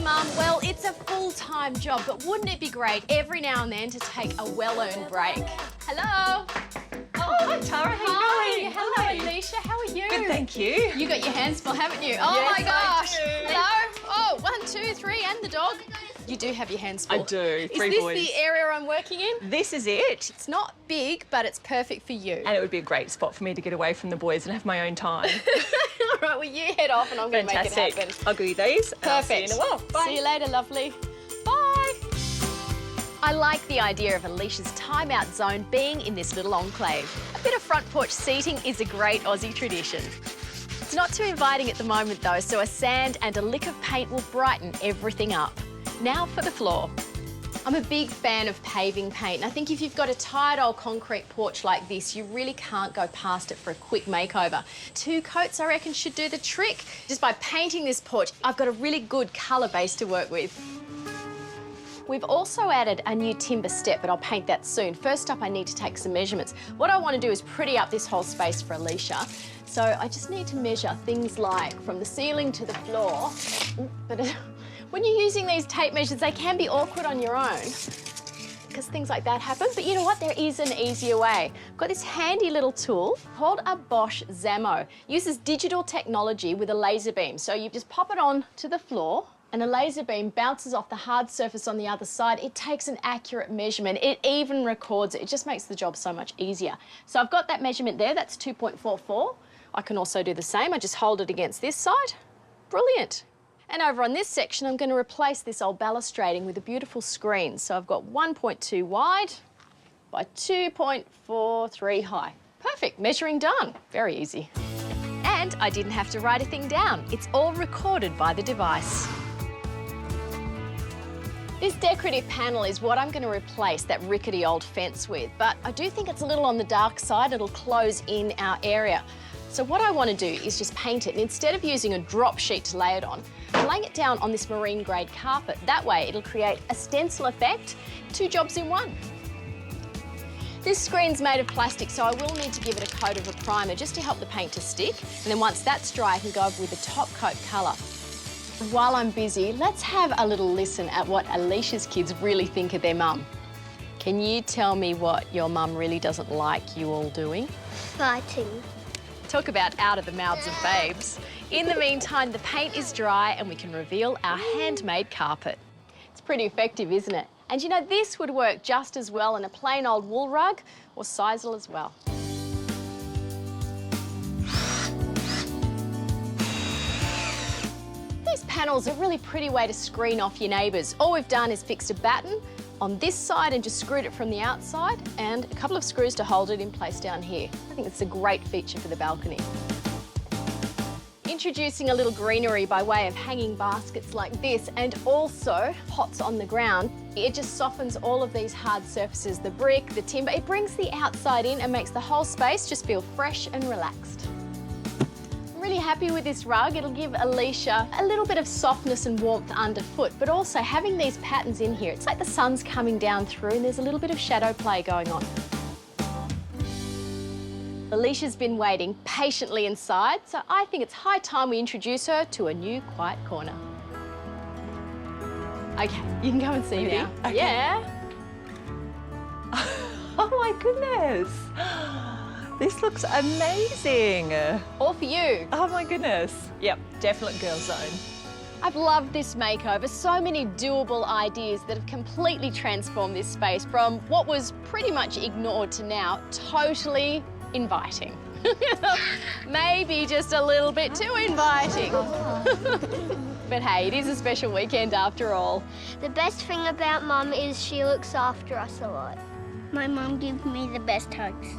Mum. Well, it's a full-time job, but wouldn't it be great every now and then to take a well-earned break? Hello. Oh, hi, Tara. How are you going? Hello, Alicia. How are you? Good, thank you. You got your hands full, haven't you? Oh, Yes, my gosh. I do. Hello. Oh, 1, 2, 3, and the dog. You do have your hands full. I do. Three Is this boys. the area I'm working in? This is it. It's not big, but it's perfect for you. And it would be a great spot for me to get away from the boys and have my own time. All right, well, you head off and I'm going to make it happen. I'll give you these. And I'll see you Perfect. in a while. Bye. See you later, lovely. Bye. I like the idea of Alicia's timeout zone being in this little enclave. A bit of front porch seating is a great Aussie tradition. It's not too inviting at the moment though, so a sand and a lick of paint will brighten everything up. Now for the floor. I'm a big fan of paving paint, and I think if you've got a tired old concrete porch like this, you really can't go past it for a quick makeover. 2 coats, I reckon, should do the trick. Just by painting this porch, I've got a really good colour base to work with. We've also added a new timber step, but I'll paint that soon. First up, I need to take some measurements. What I want to do is pretty up this whole space for Alicia. So I just need to measure things like from the ceiling to the floor. But when you're using these tape measures, they can be awkward on your own because things like that happen. But you know what? There is an easier way. I've got this handy little tool called a Bosch Zammo. Uses digital technology with a laser beam. So you just pop it on to the floor and a laser beam bounces off the hard surface on the other side. It takes an accurate measurement. It even records it. It just makes the job so much easier. So I've got that measurement there. That's 2.44. I can also do the same. I just hold it against this side. Brilliant. And over on this section, I'm going to replace this old balustrading with a beautiful screen. So I've got 1.2 wide by 2.43 high. Perfect, measuring done. Very easy. And I didn't have to write a thing down. It's all recorded by the device. This decorative panel is what I'm going to replace that rickety old fence with, but I do think it's a little on the dark side. It'll close in our area. So what I want to do is just paint it, and instead of using a drop sheet to lay it on, I'm laying it down on this marine grade carpet. That way it'll create a stencil effect, 2 jobs in 1. This screen's made of plastic, so I will need to give it a coat of a primer just to help the paint to stick. And then once that's dry, I can go over with the top coat colour. While I'm busy, let's have a little listen at what Alicia's kids really think of their mum. Can you tell me what your mum really doesn't like you all doing? Fighting. Talk about out of the mouths of babes. In the meantime, the paint is dry and we can reveal our handmade carpet. It's pretty effective, isn't it? And you know, this would work just as well in a plain old wool rug or sisal as well. These panels are a really pretty way to screen off your neighbours. All we've done is fixed a batten on this side and just screwed it from the outside, and a couple of screws to hold it in place down here. I think it's a great feature for the balcony. Introducing a little greenery by way of hanging baskets like this, and also pots on the ground. It just softens all of these hard surfaces, the brick, the timber. It brings the outside in and makes the whole space just feel fresh and relaxed. I'm really happy with this rug. It'll give Alicia a little bit of softness and warmth underfoot, but also having these patterns in here, it's like the sun's coming down through and there's a little bit of shadow play going on. Alicia's been waiting patiently inside, so I think it's high time we introduce her to a new quiet corner. Okay, you can go and see now. Okay. Yeah. Oh my goodness. This looks amazing. All for you. Oh my goodness. Yep, definite girl zone. I've loved this makeover. So many doable ideas that have completely transformed this space from what was pretty much ignored to now totally inviting. Maybe just a little bit too inviting. But hey, it is a special weekend after all. The best thing about Mum is she looks after us a lot. My mum gives me the best hugs.